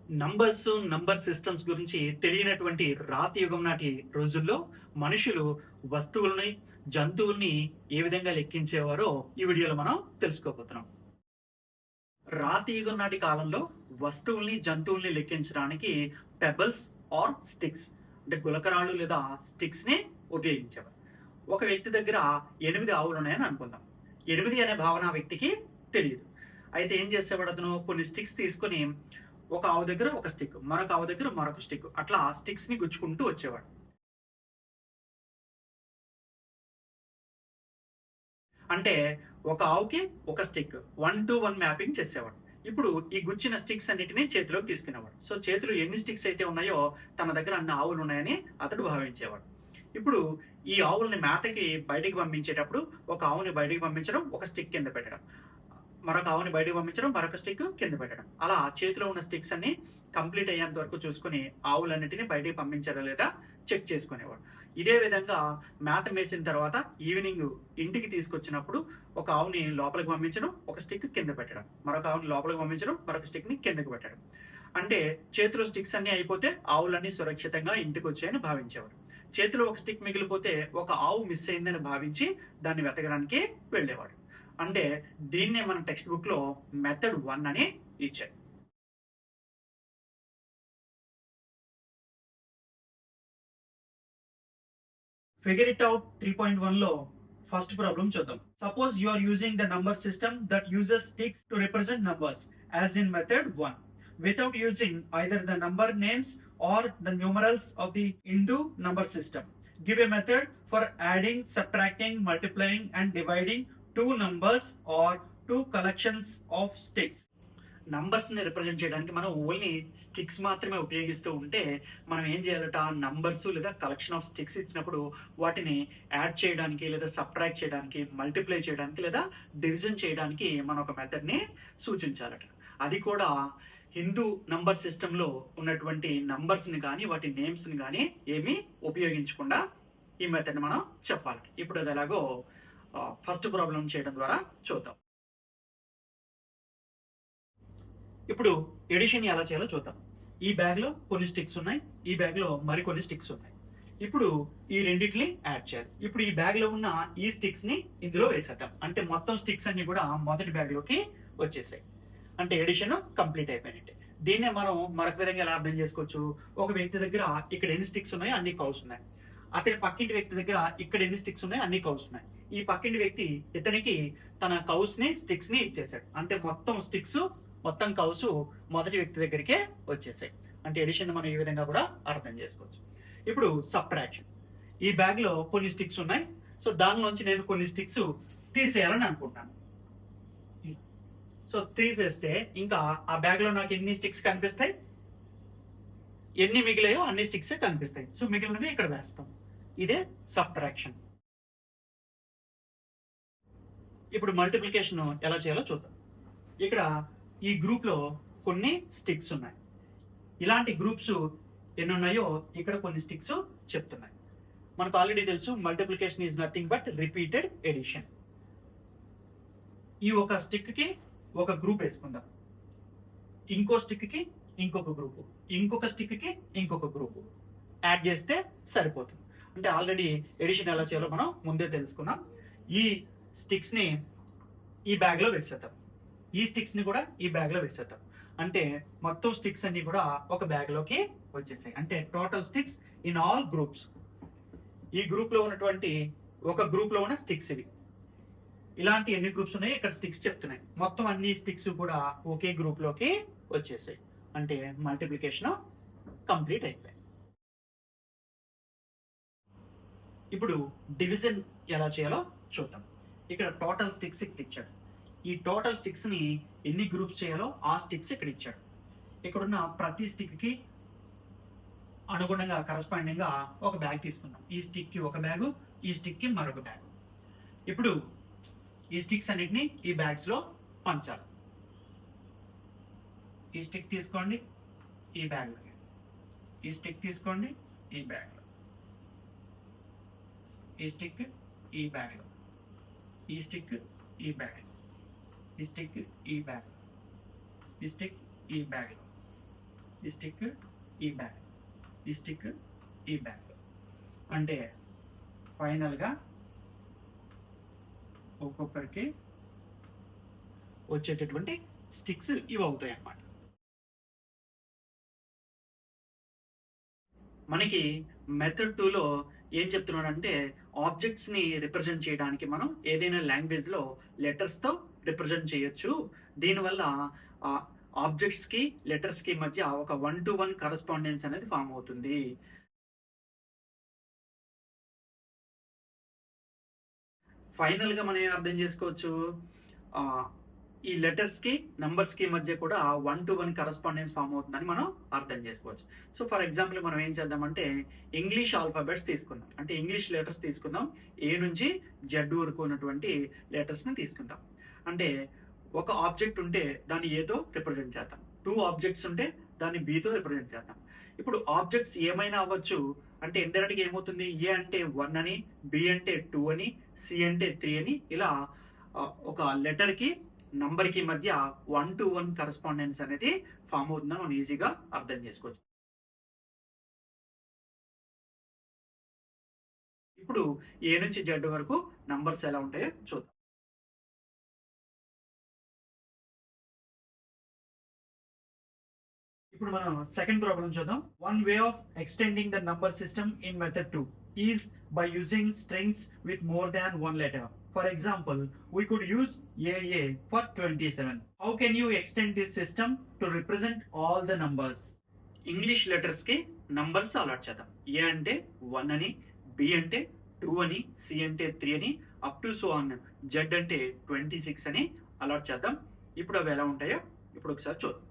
Number systems గురించి తెలియనటువంటి రాతి యుగం నాటి రోజుల్లో మనుషులు వస్తువుల్ని, జంతువుల్ని ఏ విధంగా లెక్కించేవారో ఈ వీడియోలో మనం తెలుసుకోబోతున్నాం. రాతి యుగం నాటి కాలంలో వస్తువుల్ని, జంతువుల్ని లెక్కించడానికి పెబల్స్ ఆర్ స్టిక్స్ అంటే గులకరాళ్ళు లేదా స్టిక్స్ ని ఉపయోగించేవారు. ఒక వ్యక్తి దగ్గర 8 ఆవులు ఉన్నాయని అనుకుందాం. 8 అనే భావన ఆ వ్యక్తికి తెలియదు. అయితే ఏం చేసేవాడు అతను కొన్ని స్టిక్స్ తీసుకొని ఒక ఆవు దగ్గర ఒక స్టిక్, మరొక ఆవు దగ్గర మరొక స్టిక్, అట్లా స్టిక్స్ ని గుచ్చుకుంటూ వచ్చేవాడు. అంటే ఒక ఆవుకి ఒక స్టిక్ 1-to-1 మ్యాపింగ్ చేసేవాడు. ఇప్పుడు ఈ గుచ్చిన స్టిక్స్ అన్నిటిని చేతిలోకి తీసుకునేవాడు. సో చేతిలో ఎన్ని స్టిక్స్ అయితే ఉన్నాయో తన దగ్గర అన్ని ఆవులు ఉన్నాయని అతడు భావించేవాడు. ఇప్పుడు ఈ ఆవుల్ని మేతకి బయటికి పంపించేటప్పుడు ఒక ఆవుని బయటికి పంపించడం, ఒక స్టిక్ కింద పెట్టడం, మరొక ఆవుని బయటకు పంపించడం, మరొక స్టిక్ కింద పెట్టడం, అలా చేతిలో ఉన్న స్టిక్స్ అన్ని కంప్లీట్ అయ్యేంత వరకు చూసుకుని ఆవులన్నిటిని బయటికి పంపించారా లేదా చెక్ చేసుకునేవాడు. ఇదే విధంగా మేత మేసిన తర్వాత ఈవినింగ్ ఇంటికి తీసుకొచ్చినప్పుడు ఒక ఆవుని లోపలికి పంపించడం, ఒక స్టిక్ కింద పెట్టడం, మరొక ఆవుని లోపలికి పంపించడం, మరొక స్టిక్ ని కిందకి పెట్టడం. అంటే చేతిలో స్టిక్స్ అన్ని అయిపోతే ఆవులన్నీ సురక్షితంగా ఇంటికి వచ్చాయని భావించేవాడు. చేతిలో ఒక స్టిక్ మిగిలిపోతే ఒక ఆవు మిస్ అయిందని భావించి దాన్ని వెతకడానికి వెళ్ళేవాడు. అంటే దీన్నే మన టెక్స్ట్ బుక్ లో మెథడ్ 1 అని ఇచ్చారు. ఫిగర్ ఇట్ అవుట్ 3.1 లో ఫస్ట్ ప్రాబ్లం చూద్దాం. Suppose you are using the number system that uses sticks to represent numbers as in method 1 without using either the number names or the numerals of the Hindu number system. Give a method for adding, subtracting, multiplying and dividing two numbers or two collections of sticks. Numbers ని represent చేయడానికి మనం only sticks మాత్రమే ఉపయోగిస్తూ ఉంటే మనం ఏం చేయాలట, numbers లేదా కలెక్షన్ ఆఫ్ స్టిక్స్ ఇచ్చినప్పుడు వాటిని యాడ్ చేయడానికి లేదా సబ్ట్రాక్ట్ చేయడానికి, మల్టిప్లై చేయడానికి లేదా డివిజన్ చేయడానికి మనం ఒక మెథడ్ ని సూచించాలట. అది కూడా హిందూ నంబర్ సిస్టంలో ఉన్నటువంటి నంబర్స్ ని కానీ వాటి నేమ్స్ ని కానీ ఏమీ ఉపయోగించకుండా ఈ మెథడ్ మనం చెప్పాలి. ఇప్పుడు అది ఎలాగో ఫస్ట్ ప్రాబ్లం చేయడం ద్వారా చూద్దాం. ఇప్పుడు ఎడిషన్ ఎలా చేయాలో చూద్దాం. ఈ బ్యాగ్ లో కొన్ని స్టిక్స్ ఉన్నాయి, ఈ బ్యాగ్ లో మరికొన్ని స్టిక్స్ ఉన్నాయి. ఇప్పుడు ఈ రెండింటిని యాడ్ చేయాలి. ఇప్పుడు ఈ బ్యాగ్ లో ఉన్న ఈ స్టిక్స్ ని ఇందులో వేసేద్దాం. అంటే మొత్తం స్టిక్స్ అన్ని కూడా మొదటి బ్యాగ్ లోకి వచ్చేసాయి. అంటే ఎడిషన్ కంప్లీట్ అయిపోయినట్టే. దీన్నే మనం మరొక విధంగా ఎలా అర్థం చేసుకోవచ్చు. ఒక వ్యక్తి దగ్గర ఇక్కడ ఎన్ని స్టిక్స్ ఉన్నాయో అన్ని కౌస్ ఉన్నాయి. అతని పక్కింటి వ్యక్తి దగ్గర ఇక్కడ ఎన్ని స్టిక్స్ ఉన్నాయో అన్ని కౌస్ ఉన్నాయి. ఈ పక్కింటి వ్యక్తి ఇతనికి తన కౌస్ ని స్టిక్స్ ని ఇచ్చేసాడు. అంటే మొత్తం స్టిక్స్ మొత్తం కౌసు మొదటి వ్యక్తి దగ్గరికే వచ్చేసాయి. అంటే ఎడిషన్ మనం ఈ విధంగా కూడా అర్థం చేసుకోవచ్చు. ఇప్పుడు సబ్ట్రాక్షన్. ఈ బ్యాగ్ లో కొన్ని స్టిక్స్ ఉన్నాయి. సో దానిలోంచి నేను కొన్ని స్టిక్స్ తీసేయాలని అనుకుంటాను. సో తీసేస్తే ఇంకా ఆ బ్యాగ్ లో నాకు ఎన్ని స్టిక్స్ కనిపిస్తాయి, ఎన్ని మిగిలాయో అన్ని స్టిక్స్ కనిపిస్తాయి. సో మిగిలినవి ఇక్కడ వేస్తాం. ఇదే సబ్ట్రాక్షన్. ఇప్పుడు మల్టిప్లికేషన్ ఎలా చేయాలో చూద్దాం. ఇక్కడ ఈ గ్రూప్ లో కొన్ని స్టిక్స్ ఉన్నాయి. ఇలాంటి గ్రూప్స్ ఎన్ని ఉన్నాయో ఇక్కడ కొన్ని స్టిక్స్ చెప్తున్నాయి. మనకు ఆల్రెడీ తెలుసు multiplication is nothing but repeated addition. ఈ ఒక స్టిక్ కి ఒక గ్రూప్ వేసుకుందాం, ఇంకో స్టిక్ కి ఇంకొక గ్రూపు, ఇంకొక స్టిక్ కి ఇంకొక గ్రూపు యాడ్ చేస్తే సరిపోతుంది. అంటే ఆల్రెడీ ఎడిషన్ ఎలా చేయాలో మనం ముందే తెలుసుకున్నాం. ఈ స్టిక్స్ ని ఈ బ్యాగ్ లో వేసేద్దాం, ఈ స్టిక్స్ ని కూడా ఈ బ్యాగ్ లో వేసేద్దాం. అంటే మొత్తం స్టిక్స్ అన్ని కూడా ఒక బ్యాగ్ లోకి వచ్చేసాయి. అంటే total sticks in all groups. ఈ గ్రూప్ లో ఉన్నటువంటి ఒక గ్రూప్ లో ఉన్న స్టిక్స్ ఇవి. ఇలాంటి ఎన్ని గ్రూప్స్ ఉన్నాయి ఇక్కడ స్టిక్స్ చెప్తున్నాయి. మొత్తం అన్ని స్టిక్స్ కూడా ఒకే గ్రూప్ లోకి వచ్చేసాయి. అంటే మల్టిప్లికేషన్ కంప్లీట్ అయిపోయింది. ఇప్పుడు డివిజన్ ఎలా చేయాలో చూద్దాం. ఇక్కడ టోటల్ స్టిక్స్ ఇక్కడ ఇచ్చాడు. ఈ టోటల్ స్టిక్స్ ని ఎన్ని గ్రూప్స్ చేయాలో ఆ స్టిక్స్ ఇక్కడ ఇచ్చాడు. ఇక్కడున్న ప్రతి స్టిక్ కి అనుగుణంగా కరస్పాండింగ్ గా ఒక బ్యాగ్ తీసుకుందాం. ఈ స్టిక్ కి ఒక బ్యాగ్, ఈ స్టిక్ కి మరొక బ్యాగ్. ఇప్పుడు ఈ స్టిక్స్ అన్నిటిని ఈ బ్యాగ్స్ లో పంచాలి. ఈ స్టిక్ తీసుకోండి ఈ బ్యాగ్ లో, ఈ స్టిక్ తీసుకోండి ఈ బ్యాగ్ లో, ఈ స్టిక్ ఈ బ్యాగ్ లో, ఈ స్టిక్ ఈ బ్యాగ్ లో, ఈ స్టిక్ ఈ బ్యాగ్ లో, ఈ స్టిక్ ఈ బ్యాగ్ లో, ఈ ఈ స్టిక్ ఈ బ్యాక్, ఈ స్టిక్ ఈ బ్యాక్. అంటే ఫైనల్గా ఒక్కొక్కరికి వచ్చేటటువంటి స్టిక్స్ ఇవి అవుతాయి అన్నమాట. మనకి మెథడ్ 2లో ఏం చెప్తున్నాడంటే ఆబ్జెక్ట్స్ని రిప్రజెంట్ చేయడానికి మనం ఏదైనా లాంగ్వేజ్లో లెటర్స్తో రిప్రజెంట్ చేయొచ్చు. దీనివల్ల ఆబ్జెక్ట్స్కి లెటర్స్కి మధ్య ఒక 1-to-1 కరస్పాండెన్స్ అనేది ఫామ్ అవుతుంది. ఫైనల్గా మనం ఏం అర్థం చేసుకోవచ్చు, ఈ లెటర్స్కి నంబర్స్కి మధ్య కూడా 1-to-1 కరస్పాండెన్స్ ఫామ్ అవుతుందని మనం అర్థం చేసుకోవచ్చు. సో ఫర్ ఎగ్జాంపుల్ మనం ఏం చేద్దామంటే ఇంగ్లీష్ ఆల్ఫాబెట్స్ తీసుకుందాం, అంటే ఇంగ్లీష్ లెటర్స్ తీసుకుందాం. ఏ నుంచి జెడ్ వరకు ఉన్నటువంటి లెటర్స్ని తీసుకుందాం. అంటే ఒక ఆబ్జెక్ట్ ఉంటే దాన్ని ఏతో రిప్రజెంట్ చేద్దాం, 2 ఆబ్జెక్ట్స్ ఉంటే దాన్ని బీతో రిప్రజెంట్ చేద్దాం. ఇప్పుడు ఆబ్జెక్ట్స్ ఏమైనా అవ్వచ్చు. అంటే ఇండైరెక్ట్గా ఏమవుతుంది, ఏ అంటే 1 అని, బి అంటే 2 అని, సి అంటే 3 అని, ఇలా ఒక లెటర్కి నంబర్కి మధ్య 1-to-1 కరస్పాండెన్స్ అనేది ఫామ్ అవుతుందని మనం ఈజీగా అర్థం చేసుకోవచ్చు. ఇప్పుడు ఏ నుంచి జెడ్ వరకు నంబర్స్ ఎలా ఉంటాయో చూద్దాం. ఇప్పుడు మనం సెకండ్ ప్రాబ్లం చూద్దాం. One way of extending the number system in method 2 is by using strings with more than 1 letter. For example, we could use AA for 27. How can you extend this system to represent all the numbers? English letters కి numbers allot చేద్దాం. ఏ అంటే 1 అని, B అంటే 2 అని, C అంటే 3 అని, up to so on Z అంటే 26 అని అలాట్ చేద్దాం. ఇప్పుడు అవి ఎలా ఉంటాయో ఇప్పుడు ఒకసారి చూద్దాం.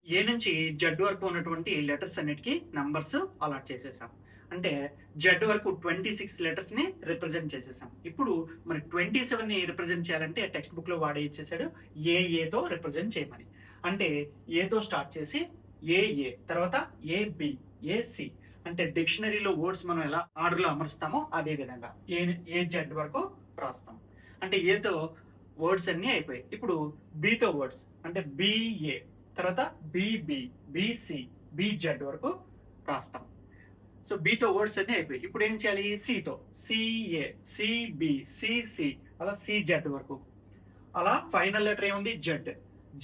ఏ నుంచి జెడ్ వరకు ఉన్నటువంటి లెటర్స్ అన్నిటికీ నంబర్స్ అలాట్ చేసేసాం. అంటే జెడ్ వరకు 26 లెటర్స్ ని రిప్రజెంట్ చేసేసాం. ఇప్పుడు మరి 27 ని రిప్రజెంట్ చేయాలంటే టెక్స్ట్ బుక్ లో వాడే ఇచ్చేసాడు ఏతో రిప్రజెంట్ చేయమని. అంటే ఏతో స్టార్ట్ చేసి ఏ తర్వాత ఏబి ఏసి, అంటే డిక్షనరీలో వర్డ్స్ మనం ఎలా ఆర్డర్ లో అమరుస్తామో అదే విధంగా ఏ జెడ్ వరకు రాస్తాం. అంటే ఏతో వర్డ్స్ అన్ని అయిపోయాయి. ఇప్పుడు బితో వర్డ్స్ అంటే బిఏ తర్వాత బిబి బిసి బిజెడ్ వరకు రాస్తాం. సో బితో వర్డ్స్ అన్ని అయిపోయి ఇప్పుడు ఏం చేయాలి, సితో సిఏ సిబి సిసి అలా సిజెడ్ వరకు. అలా ఫైనల్ లెటర్ ఏముంది Z,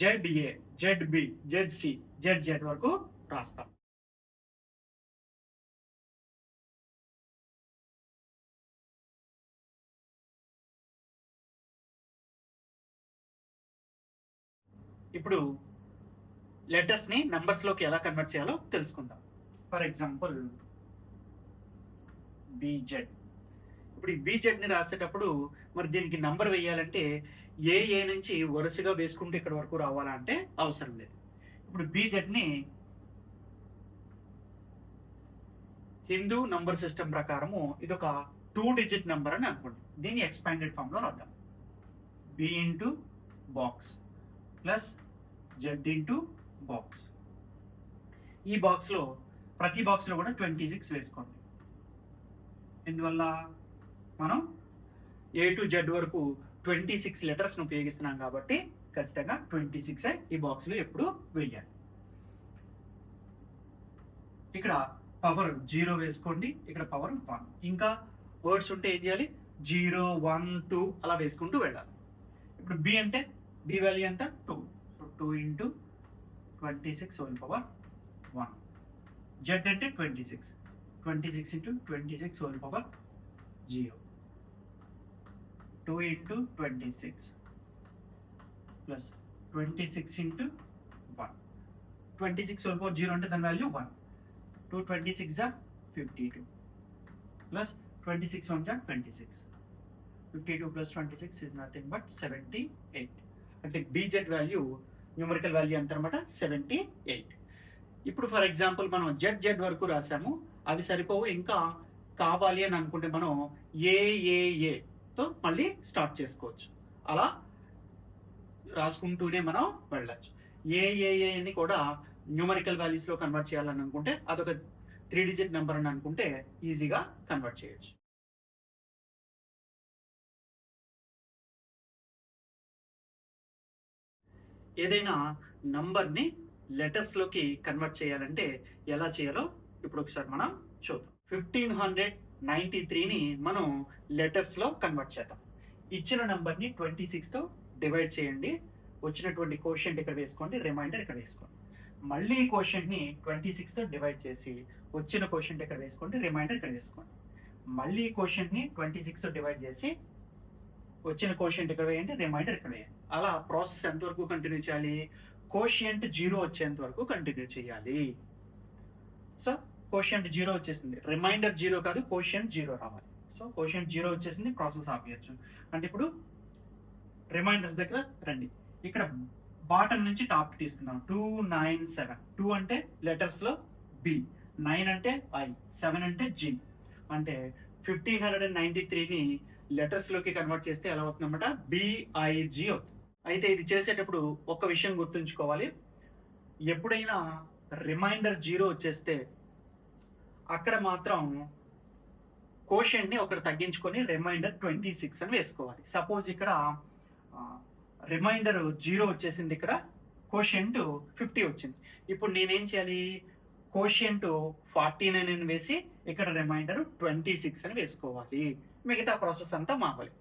Z A Z B Z C Z Z వరకు రాస్తాం. ఇప్పుడు లెటర్స్ ని నంబర్స్ లోకి ఎలా కన్వర్ట్ చేయాలో తెలుసుకుందాం. For example BZ. ఇప్పుడు ఈ బీజెడ్ ని రాసేటప్పుడు మరి దీనికి నంబర్ వేయాలంటే ఏ నుంచి వరుసగా వేసుకుంటూ ఇక్కడ వరకు రావాలంటే అవసరం లేదు. ఇప్పుడు బీజెడ్ ని హిందూ నంబర్ సిస్టమ్ ప్రకారము ఇది ఒక 2 డిజిట్ నెంబర్ అని అనుకోండి. దీన్ని ఎక్స్పాండెడ్ ఫామ్ లో రాద్దాం. B into box plus Z into box. ఈ బాక్స్ లో ప్రతి బాక్స్ లో కూడా 26 వేసుకోండి. ఇందువల్ల మనం ఏ టు జెడ్ వరకు 26 లెటర్స్ ఉపయోగిస్తున్నాం కాబట్టి ఖచ్చితంగా 26 ఈ బాక్స్ లో ఎప్పుడు వేయాలి. ఇక్కడ పవర్ 0 వేసుకోండి, ఇక్కడ పవర్ 1. ఇంకా వర్డ్స్ ఉంటే ఏం చేయాలి, 0 1 2 అలా వేసుకుంటూ వెళ్ళాలి. ఇప్పుడు బి అంటే బి వాల్యూ ఎంత 2, 2 ఇంటూ 26 హోల్ పవర్ 1. జెడ్ అంటే 26, 26 into 26 whole power 0. 2 into 26 plus 26 into 1. 26 whole power 0 అంటే దాని value 1. 2 26 are 52 plus 26 1 are 26. 52 plus 26 is nothing but 78. అంటే బీజెడ్ వాల్యూ న్యూమరికల్ వాల్యూ ఎంత అనమాట 78. ఇప్పుడు ఫర్ ఎగ్జాంపుల్ మనం జెడ్ వరకు రాసాము, అవి సరిపోవు, ఇంకా కావాలి అని అనుకుంటే మనం ఏతో మళ్ళీ స్టార్ట్ చేసుకోవచ్చు. అలా రాసుకుంటూనే మనం వెళ్ళచ్చు. ఏని కూడా న్యూమరికల్ వాల్యూస్ లో కన్వర్ట్ చేయాలని అనుకుంటే అదొక 3 డిజిట్ నెంబర్ అని అనుకుంటే ఈజీగా కన్వర్ట్ చేయొచ్చు. ఏదైనా నంబర్ని లెటర్స్లోకి కన్వర్ట్ చేయాలంటే ఎలా చేయాలో ఇప్పుడు ఒకసారి మనం చూద్దాం. 1593ని మనం లెటర్స్లో కన్వర్ట్ చేద్దాం. ఇచ్చిన నంబర్ని 26తో డివైడ్ చేయండి. వచ్చినటువంటి కోషెంట్ ఇక్కడ వేసుకోండి, రిమైండర్ ఇక్కడ వేసుకోండి. మళ్ళీ కోషెంట్ని 26తో డివైడ్ చేసి వచ్చిన కోషెంట్ ఇక్కడ వేసుకోండి, రిమైండర్ ఇక్కడ వేసుకోండి. మళ్ళీ కోషెంట్ని 26తో డివైడ్ చేసి వచ్చిన కోషెంట్ ఇక్కడ వేయండి, రిమైండర్ ఇక్కడ వేయండి. అలా ప్రాసెస్ ఎంతవరకు కంటిన్యూ చేయాలి? కోషియంట్ 0 వచ్చేంత వరకు కంటిన్యూ చేయాలి. సో కోషియంట్ 0 వచ్చేసింది, రిమైండర్ 0 కాదు, కోషియంట్ 0 రావాలి. సో కోషియంట్ 0 వచ్చేసింది, ప్రాసెస్ ఆపేయచ్చు. అంటే ఇప్పుడు రిమైండర్స్ దగ్గర రండి. ఇక్కడ బాటమ్ నుంచి టాప్ తీసుకుందాం. 297. 2 అంటే లెటర్స్ లో బి, 9 అంటే ఐ, 7 అంటే జి. అంటే 1593ని లెటర్స్ లోకి కన్వర్ట్ చేస్తే ఎలా అవుతుంది అనమాట? బిఐజి అవుతుంది. అయితే ఇది చేసేటప్పుడు ఒక విషయం గుర్తుంచుకోవాలి. ఎప్పుడైనా రిమైండర్ 0 వచ్చేస్తే అక్కడ మాత్రం కోషెంట్ని ఒకటి తగ్గించుకొని రిమైండర్ 26 అని వేసుకోవాలి. సపోజ్ ఇక్కడ రిమైండర్ 0 వచ్చేసింది, ఇక్కడ కోషెంట్ 50 వచ్చింది. ఇప్పుడు నేనేం చేయాలి? కోషెంట్ 49 అని వేసి ఇక్కడ రిమైండర్ 26 అని వేసుకోవాలి. మిగతా ప్రాసెస్ అంతా మామూలు.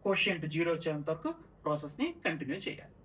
కోషియంట్ 0 వచ్చేంత వరకు ప్రాసెస్ని కంటిన్యూ చేయాలి.